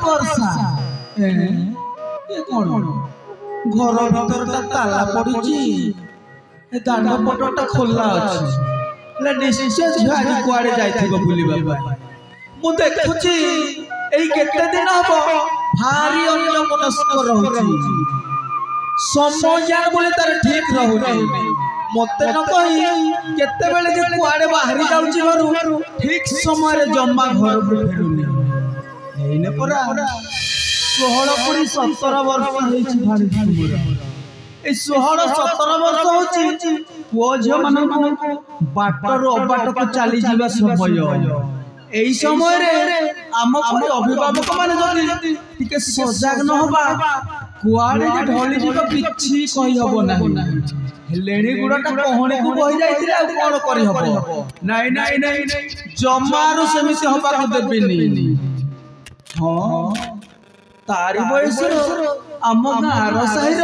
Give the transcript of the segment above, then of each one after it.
ବର୍ଷା ଏ କଣ ଘର ଭିତରଟା ତାଲା ପଡିଛି ଏ ଦାଣ୍ଡ ପଟଟା ଖୋଲା ଅଛି ହେଲେ ନିଶ୍ଚୟ ଝିଅ ଆଜି କୁଆଡେ ଯାଇଥିବ ବୁଲିବା ପାଇଁ ମୁଁ ଦେଖୁଛି ଏଇ କେତେ ଦିନ ହବ ଭାରି ଅନ୍ୟମନସ୍କ ରହୁଛି ସମୟ ଜାଣ ବୋଲି ତାର ଠିକ ରହୁନି मते न कही केतेबेले जे कुआडे बाहरी जाउची घरु ठीक समय रे जम्मा घर को फेरुनी एने परा 16 पुरी 17 वर्ष हेछि भारी मोरा ए 16 17 वर्ष होछि पुओ झियो मानन बाटर अबाट को चली जीवा समय एई समय रे आम परि अभिभावक माने जदी टिके सजाग न होबा कुआडे जे ढली जीव किछि कहि हबो नाही लेणी गुड़ाटा कहणी को बही जाइतिले आ कोन करि हबो नाही नाही नाही जमारो सेमिति हबा को देबिनी हां तारी बयस आम गार साहिर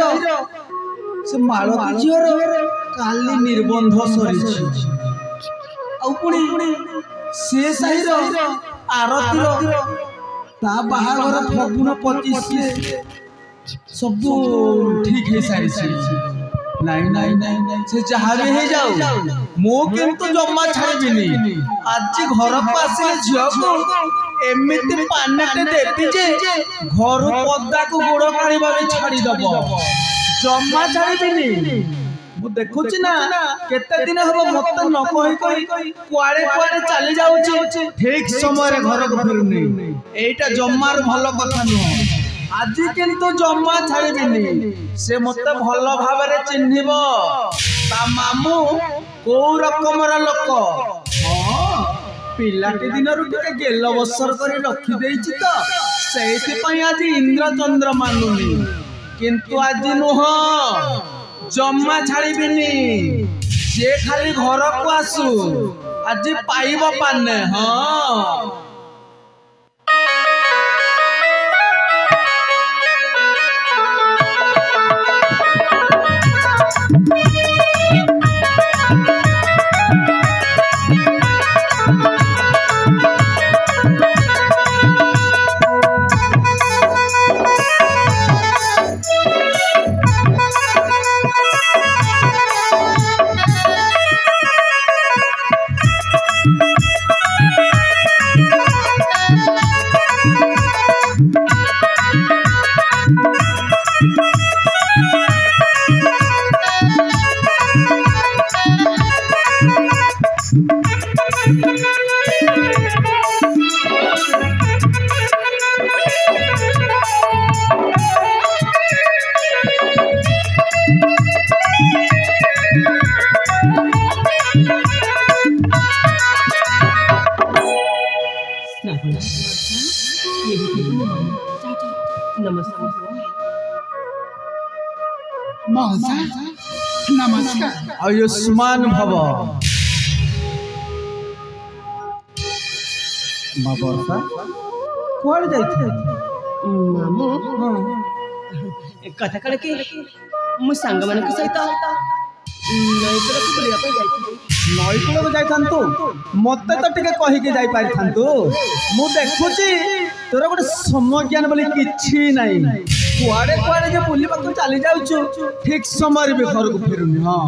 से माळती झियर काली निर्बंध सरिछि आ पुणी से साहिर आरतीर ता बाहागर फगुण 25 सब ठीक है सारिछि नहीं नहीं नहीं नहीं से जहाँ भी है जाओ मो किंतु जम्मा छाड़बिनी आज घर को आसिले झियो को एमिति पानेटे देबी जे घर पद्दा को गोड़ काढिबा बे छाड़ी दबो जम्मा छाड़बिनी मु देखुची ना केते दिन हबो मत न कहि कहि कुआडे कुआडे चली जाउची ठीक समय रे घर को फेरुनी एटा जम्मार भलो कथा न आज किंतु जम्मा छाड़बिनी से मते भल भाव चिन्हिब ता मामू को रकमर लोक पिलाटी दिन टिके गेल बसर कर रखी देछि तो सेति पई आज इंद्रचंद्र मानुनी किंतु आज नुह जम्मा छाड़बिनी से खाली घर को आसु आज पाइब पाने हां नमस्कार आयुष्मान भव माँ वर्षा कुआड़े जाइथे मामू कथा कण के मु सांग मन के सहित नईकुल को बुलिया पे जाइथि नईकुल को जाइथांतु मते तो टिके कहि के जाई पारिथांतु मु देखुची तोरा गोटे समय ज्ञान बोली किछि नाही कुआडे कुआडे जे बुली बाकु चली जाउछु ठीक समय रे घर को फेरुनी हां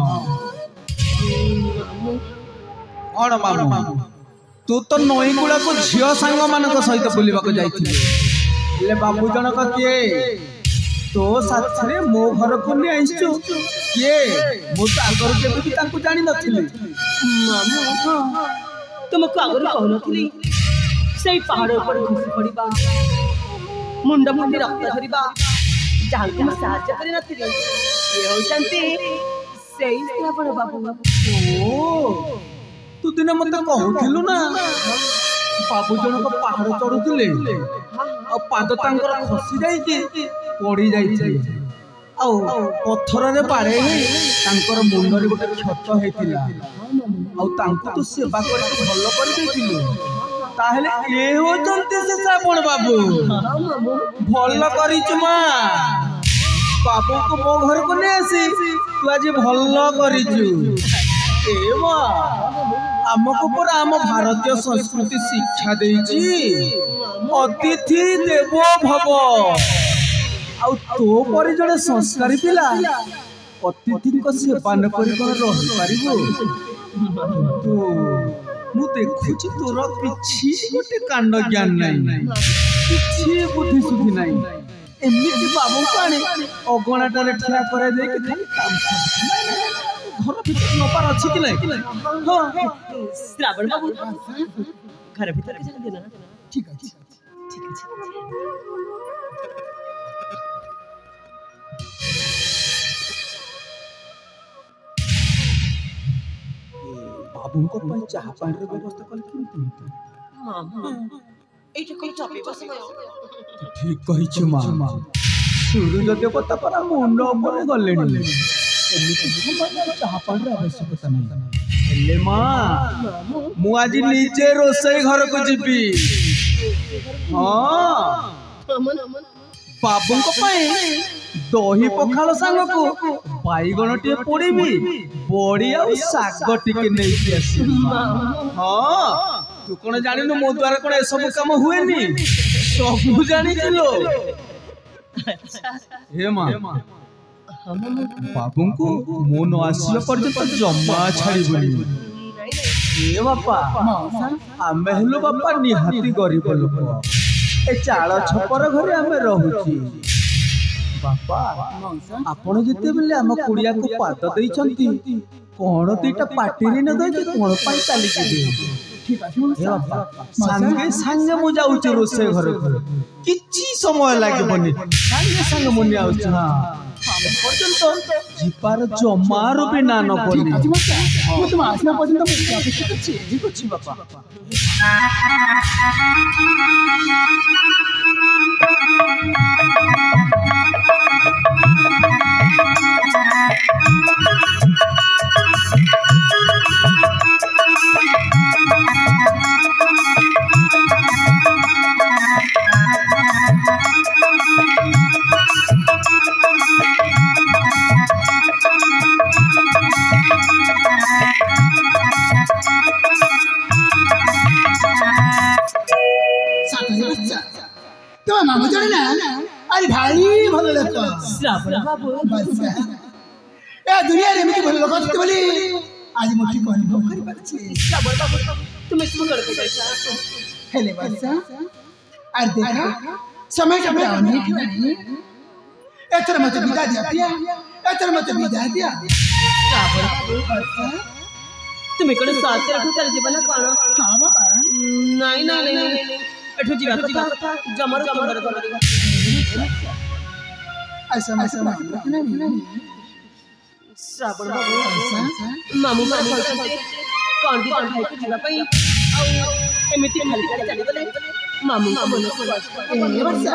और मामू तू तो नईकुला को झियो सांग मानक सहित बुली बाकु जाइथि ले बाबू जनक किए तो साथ रे मो घर को नि आइछु किए मु तो आगर के भी तांको जानि नथिले मामू तुमको आगर कहू नथिली सेई पहाड़ ऊपर घुसी पड़िबा मुंड मुंडी रक्त धरिबा जहाँ को साहाଯ୍य करि नथिली ये होचंती सेई श्रावण बाबू ओ तू दिने मते कहूथिलु ना बाबू जनक पहाड़ चढ़ुथिले आ पाद तांकर खसी जाई कि पड़ी जाई आ पत्थर रे पारे तांकर मुंड रे गोटे क्षत हेतिला आ तांको तो सेवा करि भलो करि देथिलु ताहले ए होचंती से श्रावण बाबू भलो करिच मा बाबू को मो घर को ने आसी तू आज भलो करिचु एवा हमको पर आम भारतीय संस्कृति शिक्षा देजी अतिथि देवो भव आ तो पर जड़े संस्कारी पिला अतिथि को सेवा न करी कोन रहि पारिबो तो मु देखुची तोर किछि गोटे कांड ज्ञान नहीं किछि बुद्धि सुधि नहीं एमिति बाबू पानी अगणाटारे ठिया करे दे कि खाली काम घर भीतर नपार अछि कि नहीं हां श्रावण बाबू घर भीतर के जान देना ठीक है बाबू को पाई चाह पानी रे व्यवस्था कर कि मामा एटा कोन चापे बस ठीक कहि छ मां सूर्य देवता पर मुंड ऊपर गलेनी एमिति चाह पानी रे आवश्यकता नहीं हेले मां मु आज नीचे रोसई घर को जीबी हां बाबू को पाई दही पखाल सांग को बाईगण टे पोड़ीबी बड़ी आ साग टिके नै आसी हां तू कोन जानिनु मो द्वारा कोन ए सब काम हुएनी सब जानि दिलो हे मां बाबू को मो न आसीबा पर्यंत जम्मा छाड़ीबनी ए बापा आमे हेलो बापा निहाती गरीब लोक ए चाळ छपर घरे आमे रहूची बापा आपण जते बेले हम कुड़िया को पाद देई छंती कोन तीटा पाटी रे न दई के कोन पाई चाली के दे ठीक अछि बापा संगे संगे मु जाउची रोसे घर किछि समय लागे बनी संगे संगे मुनि आउछ हां पर्यंत जीपार जमार भी ना न बनी ठीक अछि बापा मु तुम आसना पर्यंत मु अपेक्षा करछि जी कुछ बापा तो मामू जोड़े ना अरे भाई भलो लोक श्रावण बाबू बस ए दुनिया रे मिति भलो लोक छते बोली आज मोठी कोन करि परछि श्रावण बाबू तुम इसमें कर के जाइसा हेले बस अरे देखा समय का ब्राउन नहीं ठवानी एतर मत विदा दिया पिया एतर मत विदा दिया श्रावण बाबू बस तुम कोन साथ रखो चल जीवन कोन हां बाबा नहीं एठो जीवा कथा जमर जमर करी ऐसा नहीं श्रावण बाबू मामू मामू कोन दी भाई को जीवा पई आ एमिति खाली कर चली गले मामू का मन को ए बस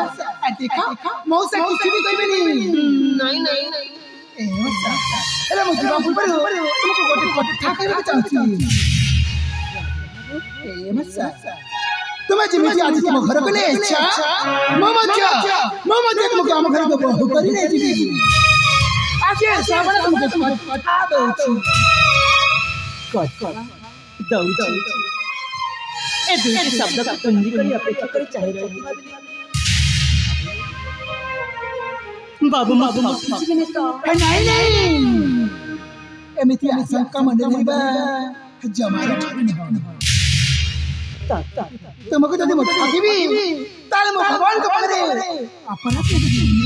आ देखा मौसा किछि भी कहबेनी नहीं ए बस अरे मु जीवा फुल पर तुमको गोटे ठाकर के चाहछी ए बस तुम्हें जिमिति आज तुम घर को ले इच्छा ममत्या तुमको हम घर को बहु करी नहीं जीवी आज साबण तुमको पठा दउछु कट दउछु ए दुई शब्द का कुंजी करी अपेक्षा करे चाहि रही बाबू किछि नहीं तो नहीं एमिति आशंका मन लेबा जमारा ठगनी हो तुमको जदि मत ठगबी ताले मो भगवान को पकड़े अपना के दिए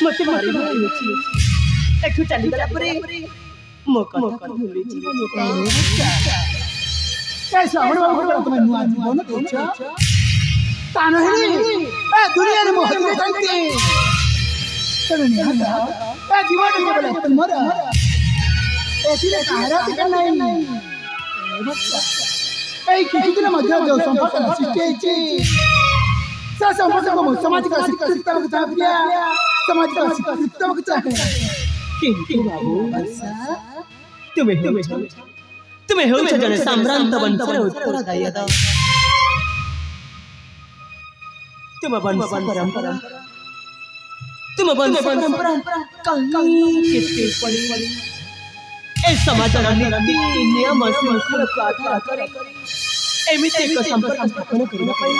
मते मारी भाई अछि एकठो चली गला परे मो कथा भूली जीवन कैसा हमर बाबू तुम्हें नुआ जीवन देछ ता नहीं ए दुनिया रे मोह में जानते तने हटा ए जीवन के बोले तुम मर एथिरे कारा दिखन नहीं ए किछि दिन मध्य जो संपर्क सृष्टि छै सा संपर्क को समाज का शिक्षित को चाहिए समाज का शिक्षित को चाहिए किंतु बाबू तुम्हें हो जने सम्रांत वंशर उत्तरदायी द तुम वंश परंपरा तुम वंश परंपरा कहीं कितने पड़ी ए समाजर नीति नियम शृंखला को आधार करे एमिति एक संपर्क स्थापन करिबा पई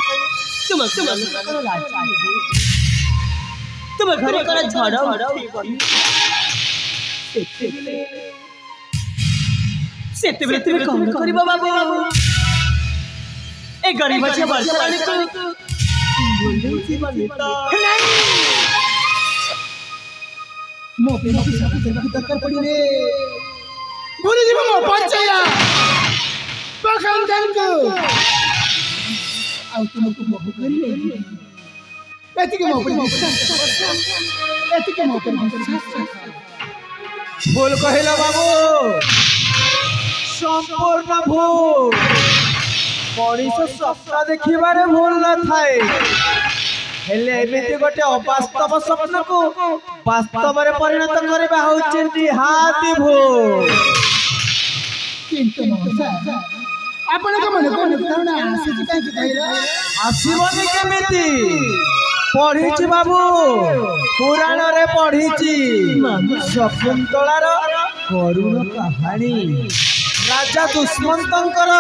तुम लाचार तुम घरे कर झड़ सेते बेले तुम कौन करिबा बाबू ए गरीब छे वर्षा रानी को बोले जीवन नेता मो पे सब दरकार पड़ी रे बोले जी मो पंचाया पखन दन को आउ तुमको बहु करी ले एति के मो पे एति के मो पे भूल कहिला बाबू संपूर्ण भूल मनीष स्वप्न देखिबारे भूल न थाए हेले एमिति गोटे अवास्तव स्वप्न को वास्तव रे परिणत करबा होउछि निहाती भूल किंतु मौसा आपण को मन को धारणा आसी काई कहला आसीबनी केमिति पढ़ीछि बाबू पुराण रे पढ़ीछि शकुंतलार करुण कहानी राजा दुष्मंतर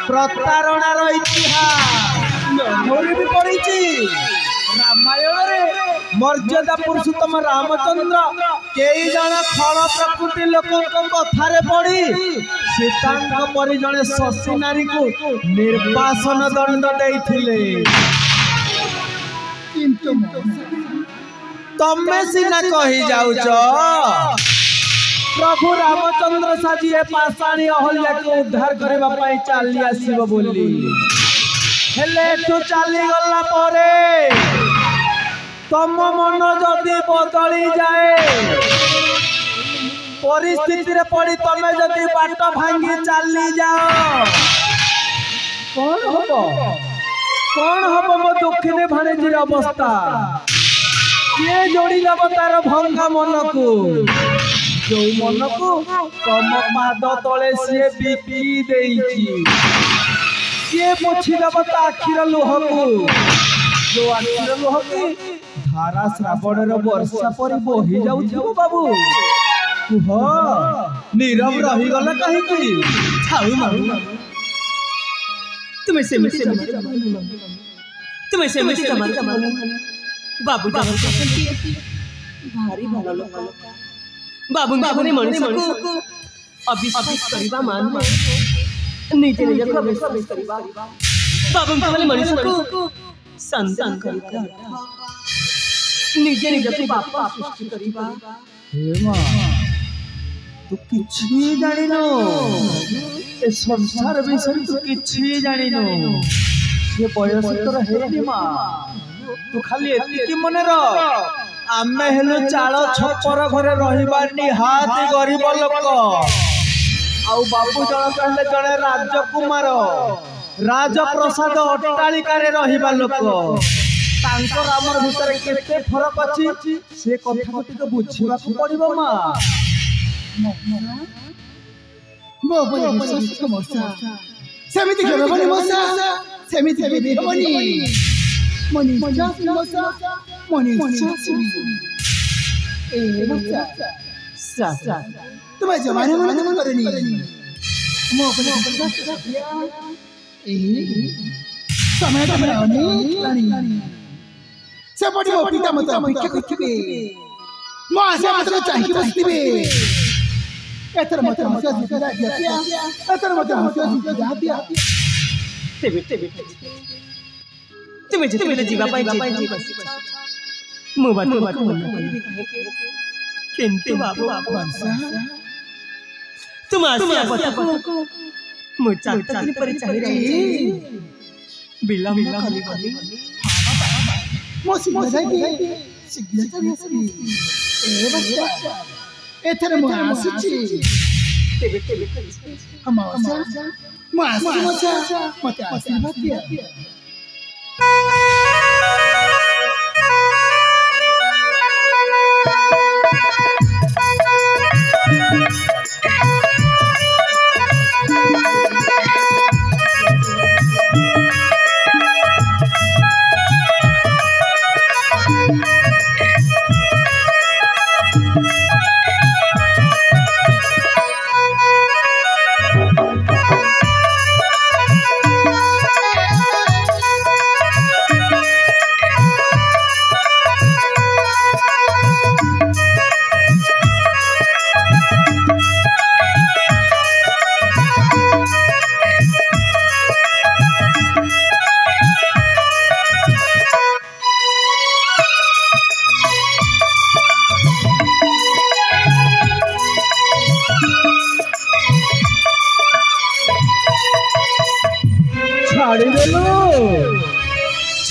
प्रतारणार इतिहास मोरी भी पढ़ी रामायण रे मर्यादा पुरुषोत्तम रामचंद्र कई जन खल प्रकृति लोकों कथारे पढ़ी सीता परी जड़े शशी नारी को निर्वासन दंड देइथिले किंतु तमे सीना कही जाउच प्रभु रामचंद्र साजिए पाषाणी अहल्या को उद्धार करबा पई चाली आसीबो बोली हेले तू चाली गला परे तम मन जदि बदली जाए परिस्थिति रे पड़ी तमे जदि बाट भांगी चाली जाओ कौन हबो मो दुखिने भाणेजीर अवस्था ये जोड़ी लब तार भंगा मन को जो मन को तम पाद तले से बिकी देइछि ये पोछि दब ता आखिर लोह को जो आखिर लोह की धारा श्रावण रे वर्षा परि बही जाउथिबो बाबू कुह नीरव रही गला कहि की छाउ मारू तुम्हें से मिठी बाबू भारी भलो लोक बाबू के मनुष्य को अविश्वास करिबा मान नीचे निज को विश्वास करिबा बाबू के मनुष्य को संतान करिबा निजे निज को पाप सृष्टि करिबा हे मां तू किछि जानिनो ए संसार विषय तू किछि जानिनो ये बयस तोर हेनी मां तू खाली एति मने र आमे हेलु चाळ छपर घरे रहिबा निहाती गरीब लोक आउ बाबू जण कहले जणे राजकुमार राजप्रसाद अट्टालिका रे रहिबा लोक तांकर हमर भितर केते फरक अछि से कथा को टिके बुझिबा को पड़िबो मा मो बोले विश्वास मौसा सेमिति के बनी मौसा सेमिति के बनी मनी मौसा मनी ए मौसा सा तुम जमाने में नहीं करनी मो बोले विश्वास ए समय तो मेरा नहीं से बड़ी मो पिता मत अपेक्षा करथिबे मो आशा मत चाहिए बसतिबे एतर मत हंसा दिया एतर मत हंसा दिया तेबे तुम जेते जीवा पाई जीवा मो बात मन किंतु बाबू वर्षा तुम आसिया को मो चाकरी पर चाहि रही बिलम खाली बनी मो सिग्नल की सिग्नल ए बच्चा एथरे मो आसुची तेबे हम आसा मो आसा मते आशीर्वाद दिया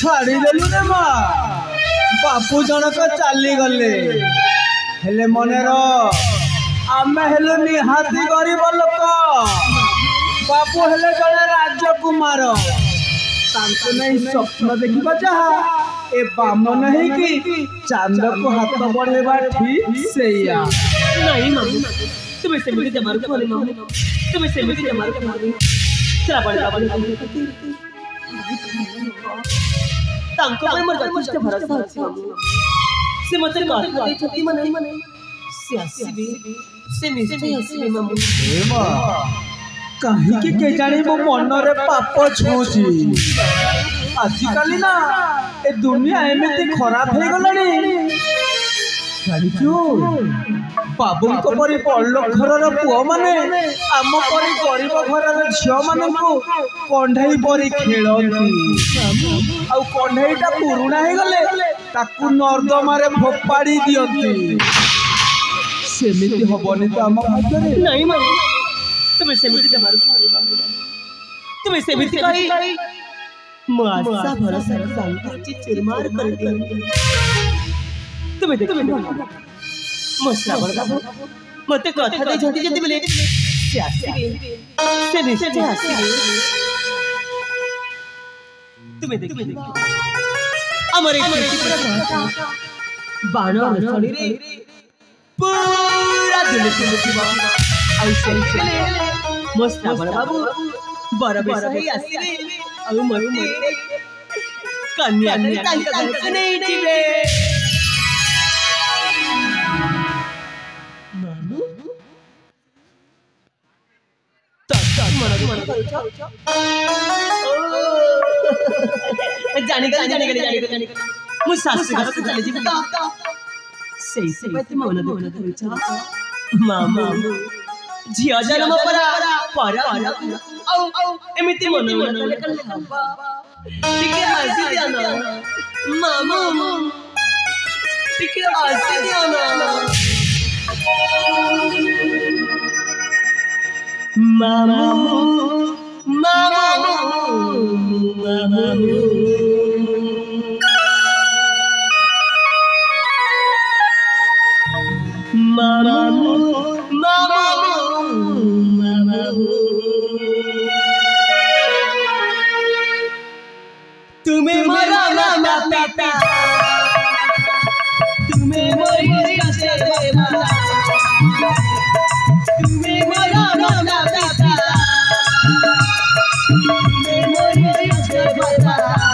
छाड़ी देलु रे मा बापू जनक चली गले हेले मने रो आमे हेले निहाती गरीब लोक बापू हेले जड़े राजकुमार तांको नहीं स्वप्न देखिबा जहा ए बाम नहीं कि चांद को हाथ बढ़ेबा ठीक सेया नहीं मामू तुम्हें सेमिति जमार को मामू तुम्हें सेमिति जमार को मामू तेरा बड़ा बड़ा तांको पर मोर यथेष्ट भरोसा अछि मामू से मते कहत दे छथि मने से आसीबे से निश्चय आसीबे मामू ए मा कहीं के जाने मो मन रे पाप छूची आजिकल ना ए दुनिया एमती खराब हो गलानी जानिचु बाबू को परी बड़ घर पुओ माने आम परी गरीब घर झियो मान को कंढई परी खेलती आ कंढईटा पुरुणा हो गले ताकू नर्दमा रे फोपाड़ी दियंती सेमिति हबनी तो आम भाग्य रे नहीं मामू तुम्हें सेमिति जमार को तुम्हें सेमिति कही मासा भरोसा शांति चिरमार कर देंगे तुम्हें देखो मसला बड़ा मते कथा दे झटी जति बेले से आसीबे से निश्चय आसीबे तुम्हें देखो हमरे पूरा बाणो रसणी रे पूरा दिल से मुठीबा आउ से मसला बड़ा बाबू बड़ा बेसही आसीबे आउ मते कन्या तांका घर नहीं जीवे मामू जाने गली मु सासु घर को चले जीवी सही से बात मन दुख करूछ मामू झिया जन्म परा औ एमिति मन मन कल हबा टिके हसी दियाना मामू टिके हसी दियाना मामू मामू मामू मामू तुम्हें मरा मामा पिता तुम्हें मोरी से मारा तुम्हें मरा मामा पिता तुम्हें मोरी से मारा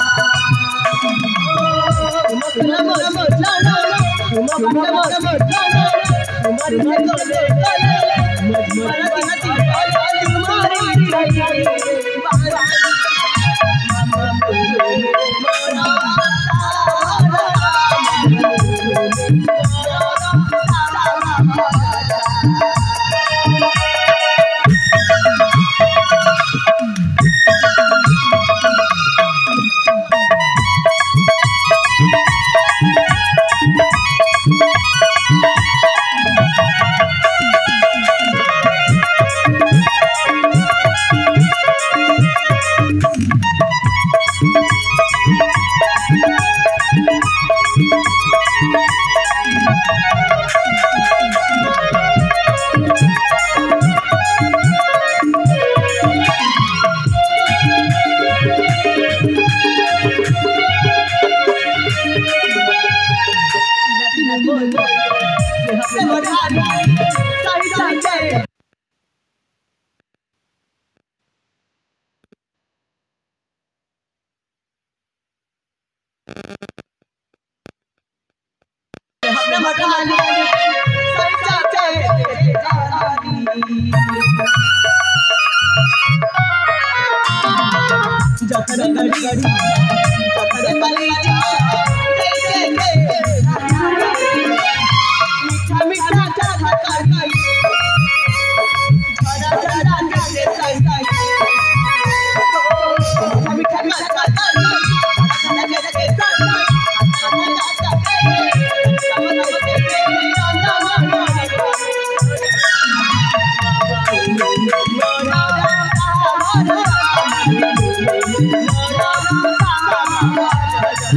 ए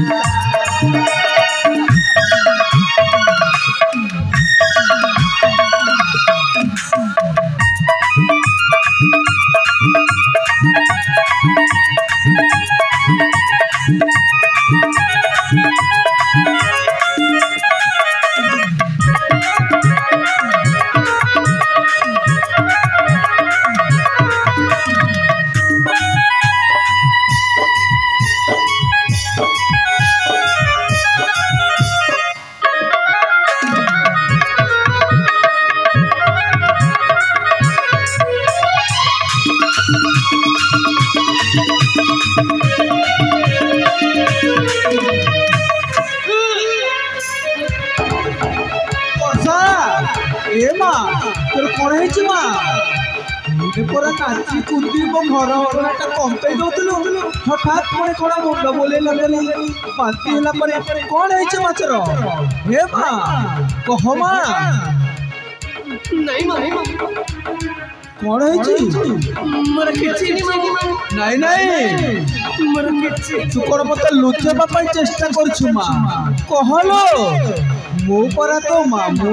माँ तोर कौन है माँ मुझे पूरा नाची कुंदी मो घर घरटा कंपे दउतलु हठात पुणी कौन मुंड बोले लगली बांती होला परे कौन है माचर हे माँ कह माँ नहीं माँ कौन है मोर किछि नहीं नहीं मोर किछि तू कौन मत लुचेबा पई चेष्टा करछु माँ कहलो मो परा तो मामू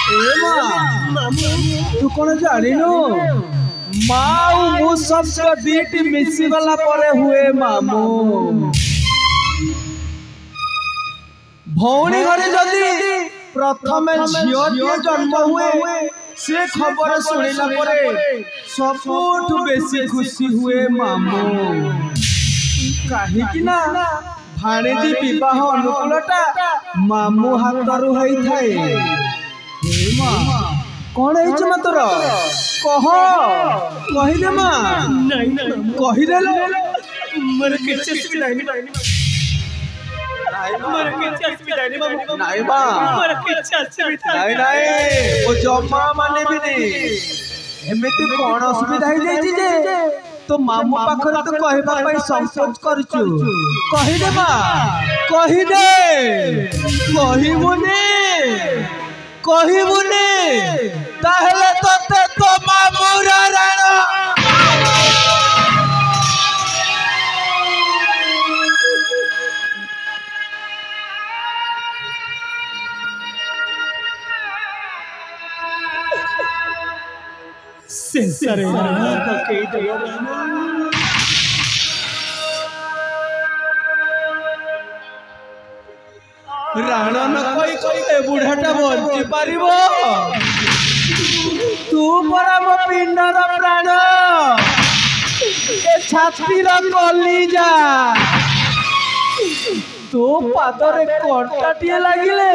ए माँ तू कौन जानिनु माऊ मु सब दीटी मिसी वाला परे हुए मामू भौणी घरे जदी प्रथम झियो जन्म हुए से खबर सुनिला परे सबुठ बेसी खुशी हुए मामू काहे कि ना भाणेजी विवाह अनुकूलटा मामू हातरू होई थाए हे माँ कौन है मा तोर कह कहिदे माँ नहीं कहिदे मोर किछि सुविधा नहीं मोर किछि सुविधा नहीं बाबू नहीं बा मोर किछि सुविधा नहीं नहीं वो जम्मा माने भी नहीं एमिति कौन असुविधा हो जाई जे तो मामू पाखरे तो कहबा पई संकोच करछु कहिदे माँ कहिदे कहिबुने ताहले तते तो मामूर राण सेंसर कई दया राण न कोई कोई बुढ़ाटा बंची पारिबो तू परा मो पिंडर प्राण ए छातीर कलिजा तो पादरे कंटाटिए लागिले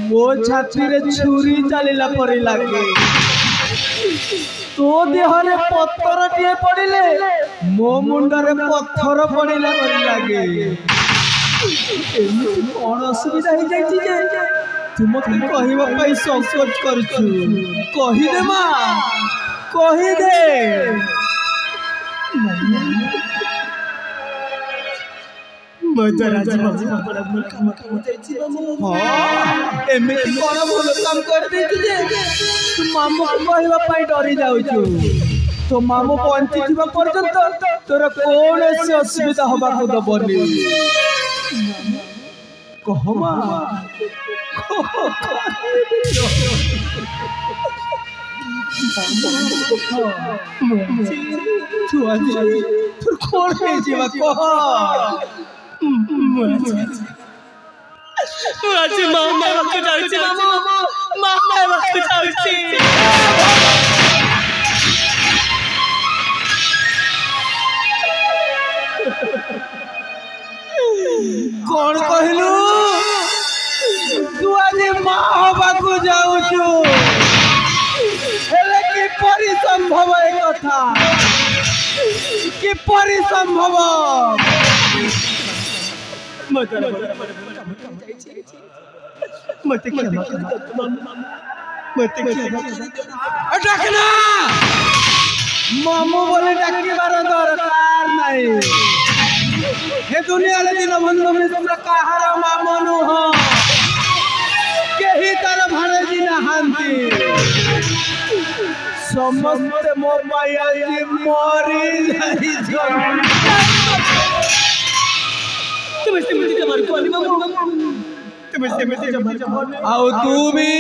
मो छाती रे छुरी चलिला परि लागे तो देहरे पत्थर टिए पड़िले मो मुंडरे पत्थर पड़िला परि लागे कौन असुविधा हो जाए तुम मत कहवाई संकोच करछु कहिदे माँ कहिदे एमती कौन भूल काम कर तू मामू कहवाई डरी जाऊछु तो मामू बंची पर्यंत तोर कौन असुविधा हवा को दबनी कह माँ तोर कौन है जीवा कह आज मामा वक्त जाउछि मामा वक्त जाउछि कौन कहलु तू आज माँ हवाकू जाऊछु हेले कि परि संभव ए कथा कि परि संभव मते क्षमा डाकना मामू बोले डाकिबार दरकार नहीं हे दुनिया रे दिन बंधु मित्र कहार मामू नुह केही तार भाणेजी नहांती समस्त मो पाई मरी तुम তুমি সেମିତି ଆଉ ତୁ ବି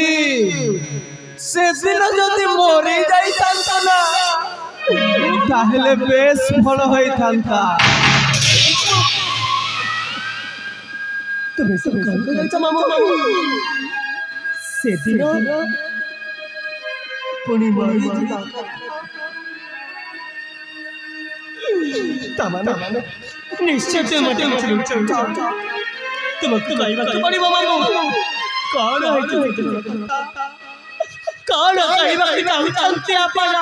ସେଦିନ ଯଦି ମରି ଯାଇଥାନ୍ତ ନା ତାହେଲେ ବେଶ ଭଲ ହୋଇଥାନ୍ତା। তুমি সব কথা যাইছ মামু সেদিন পুনি মরি ଯିବା তামানে নিশ্চয় তুমি মতে ତୁମକୁ କହିବାକୁ ପଡ଼ିବ ମାମୁ କଣ ହେଇଛି କଣ କହିବାକୁ ଚାହୁଁଛନ୍ତି ଆପଣ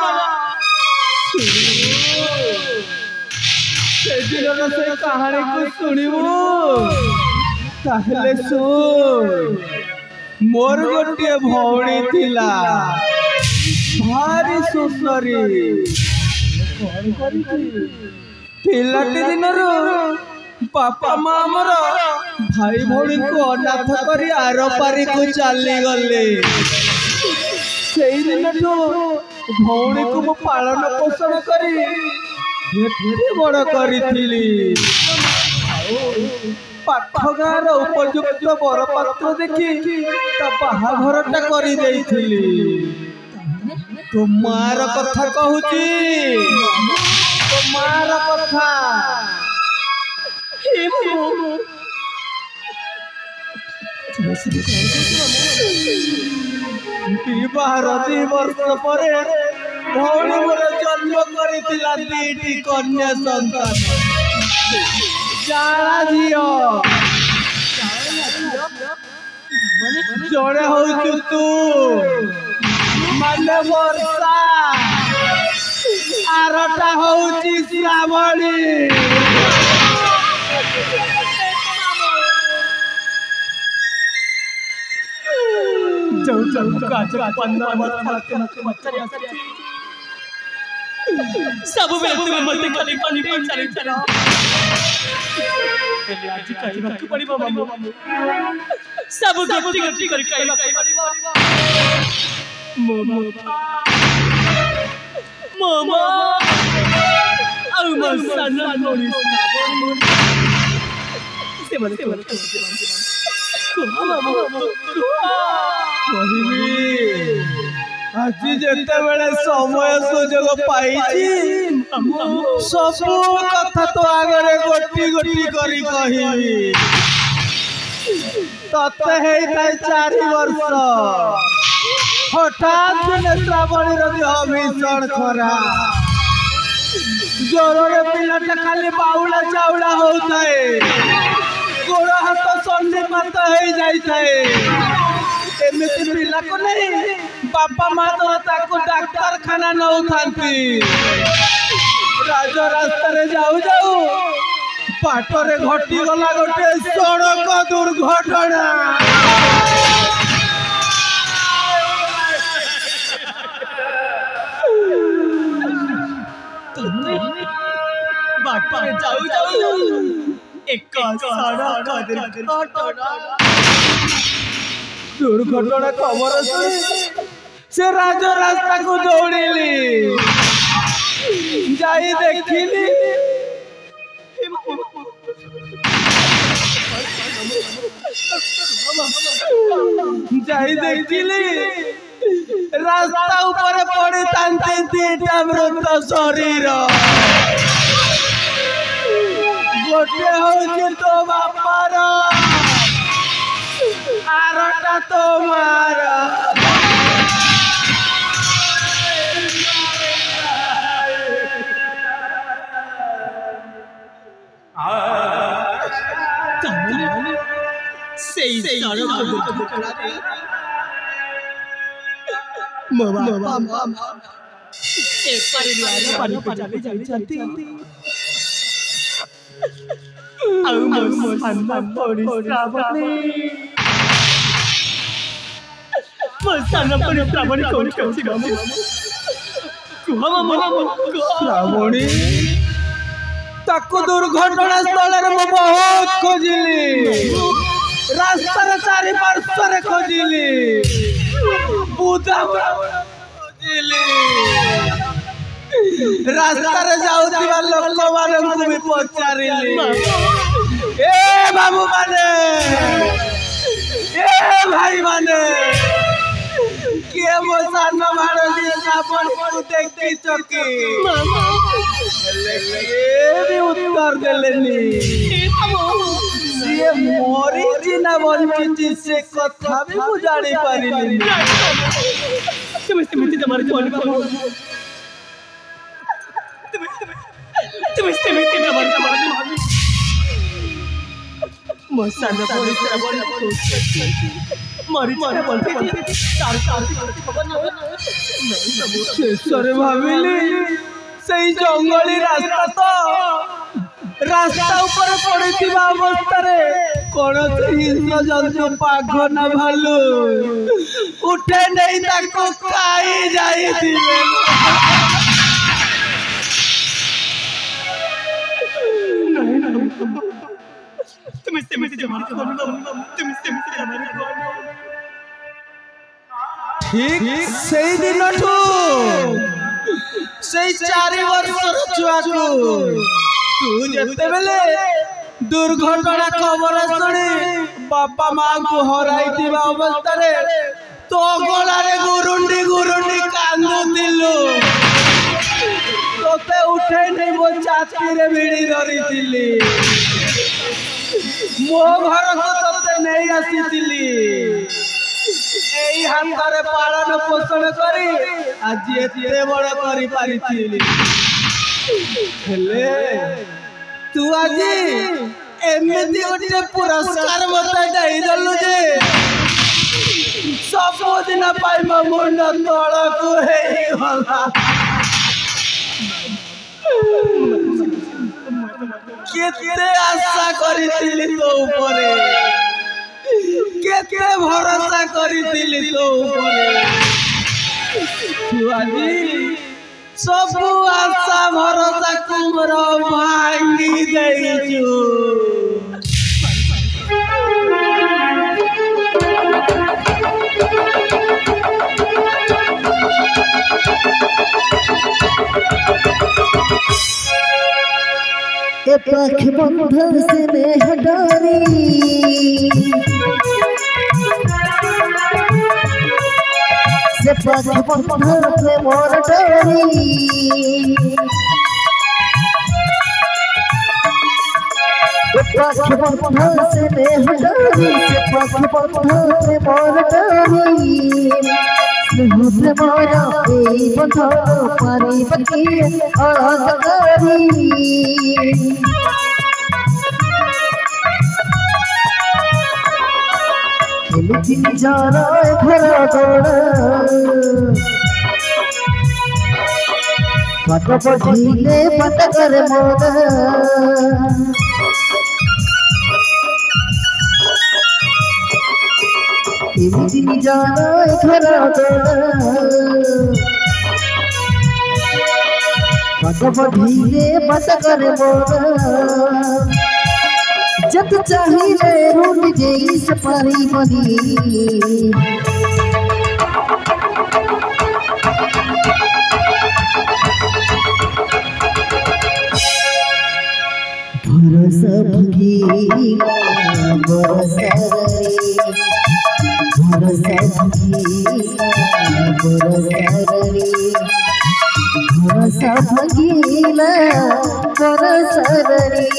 ସେଦିନର ସେ କାହାଣୀକୁ ଶୁଣିବୁ ତାହେଲେ ଶୁଣ। ମୋର ଗୋଟିଏ ଭଉଣୀ ଥିଲା ଭାରି ସୁନ୍ଦରୀ। ପିଲାଟି ଦିନରୁ ବାପା ମା ଆମର ଭାଇ ଭଉଣୀଙ୍କୁ ଅନାଥ କରି ଆର ପାରିକୁ ଚାଲିଗଲେ। ସେଇ ଦିନଠୁ ଭଉଣୀକୁ ମୁଁ ପାଳନ ପୋଷଣ କରି ଏତେ ବଡ଼ କରିଥିଲି। ପାଖ ଗାଁର ଉପଯୁକ୍ତ ବରପାତ୍ର ଦେଖି ତା ବାହାଘରଟା କରିଦେଇଥିଲି। ତୋ ମାର କଥା କହୁଛି, ତୋ ମାର କଥା। ବିବାହର 2 ବର୍ଷ ପରେ ଭଉଣୀ ମୋର ଜନ୍ମ କରିଥିଲା 2ଟି କନ୍ୟା ସନ୍ତାନ। ଜାଳା ଝିଅ ଜଣେ ହଉଛୁ ତୁ ମାନେ ବର୍ଷା, ଆରଟା ହଉଛି ଶ୍ରାବଣୀ। ସବୁବେଳେ ତୁମେ ମୋତେ ଖାଲି ପାଣି ଚାଲି ହେଲେ ଆଜି ଖାଇବାକୁ ପଡ଼ିବ ମାମୁ ସବୁ ଗତି ଗତି କରି ଖାଇବାକୁ ପଡ଼ିବ। ମୋ ଆଉ ମୋ ସାନ ଭଉଣୀ ସେମାନେ କହିବି ଆଜି ଯେତେବେଳେ ସମୟ ସୁଯୋଗ ପାଇଛି ସବୁ କଥା ତୋ ଆଗରେ ଗୋଟି ଗୋଟି କରି କହିବି। ତତେ ହେଇଥାଏ 4 ବର୍ଷ। ହଠାତ୍ ଦିନେ ଶ୍ରାବଣୀର ଦେହ ଭୀଷଣ ଖରାପ। ଜ୍ୱରରେ ପିଲାଟା ଖାଲି ବାଉଳା ଚାଉଳା ହଉଥାଏ, ଗୋଡ଼ ହାତ ସନ୍ଧିପାତ ହେଇଯାଇଥାଏ। ଏମିତି ପିଲାକୁ ନେଇ ବାପା ମା ତୋର ତାକୁ ଡାକ୍ତରଖାନା ନଉଥାନ୍ତି। ରାଜ ରାସ୍ତାରେ ଯାଉ ଯାଉ ବାଟରେ ଘଟିଗଲା ଗୋଟେ ସଡ଼କ ଦୁର୍ଘଟଣା। ବାଟରେ ଯାଉ ଯାଉ ଏକ ସଡ଼କ ଦୁର୍ଘଟଣା ଖବର ଶୁଣି ସେ ରାଜ ରାସ୍ତାକୁ ଦୌଡ଼ିଲି। ଯାଇ ଦେଖିଲି ରାସ୍ତା ଉପରେ ପଡ଼ିଥାନ୍ତି 2ଟା ମୃତ ଶରୀର। ଗୋଟେ ହଉଛି ତୋ ବାପାର, ଆରଟା ତୋ ମାର। ସେଇ ସଡ଼କ ଦୁର୍ଘଟଣାରେ ମୋ ବାପା ଚାଲି ଯାଇଛନ୍ତି। ଆଉ ମୋ ସାନ ଭଉଣୀ ଶ୍ରାବଣୀ କୋଉଠି ଅଛି ମାମୁ? କୁହ ମାମୁ। ଶ୍ରାବଣୀ ତାକୁ ଦୁର୍ଘଟଣା ସ୍ଥଳରେ ମୁଁ ବହୁତ ଖୋଜିଲି। ରାସ୍ତାର 4 ପାର୍ଶ୍ୱରେ ଖୋଜିଲି, ରାସ୍ତାରେ ଯାଉଥିବା ଲୋକମାନଙ୍କୁ ବି ପଚାରିଲି। ଏ बाबू माने ए भाई माने के मो सान भारती साबन को देखी चकी भी उत्तर देलेनी ये मोरी जिना बंची से कथा भी बुझाड़ी पारिली तुम्हें तुम्हारे कौन तुम्हें मसाना पुलिस बोल मारी मारे बोलते तार तार खबर ना शेषरे भाविली सही जंगली रास्ता तो रास्ता ऊपर पड़िथिबा अवस्था रे कोन हिंस्र जंतु पाघ ना भालू उठे नहीं ताको खाई जाईथिबे तुम्हें ठीक सही दिन से 4 वर्षर छुआ को तू जते बेले दुर्घटना खबर सुनी बापा मां को हराइथिबा अवस्था रे तो गला रे गुरुंडी गुरुंडी कांदुतिलु तोते उठे नहीं मो छाती रे भिड़ी धरिथिली मो घर को तोते नहीं आसीथिली एई हाथरे पालन पोषण करी आज एते बड़ करी पारिथिली हेले तू आज एमिति गोटे पुरस्कार मते दई दलु जे सब दिन पाई म मुंड तळ को हेई होला केते आशा करिथिली तो ऊपरे केते भरोसा करिथिली तो ऊपरे तू आजी सब आशा भरोसा कुमर भांगी देइछु ए पाख बंधन से मैं हटारी से पाख बंधन से मोर डारी ए पाख बंधन से मैं हटारी से पाख बंधन से मोर डारी स्नेह प्रेमरा ए बंधन पारी बकी अलगकारी एमिति जाना घर दौड़ा पट पढ़ीले पट कर मोदा एमिति जाना घर दौड़ा पट पढ़ीले पट कर मोदा जत चाहिए रूप जेई सपारी बनी भरोसा भगीला भरोसा भगीला भरोसा भगीला बरसररी भरोसा भगीला बरसररी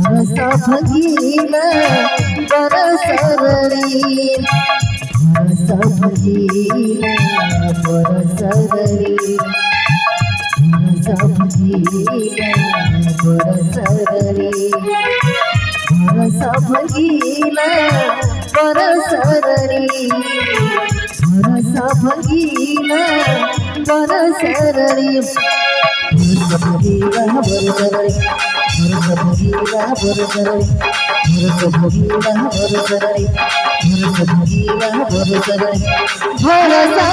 भरोसा भगीला बरसररी भरोसा भगीला बरसररी भरोसा भगीला बरसररी भरोसा भगीला बरसररी भरोसा भगीला बरसररी भरोसा भगीला बरसररी भरोसा भगीला बरसररी भरोसा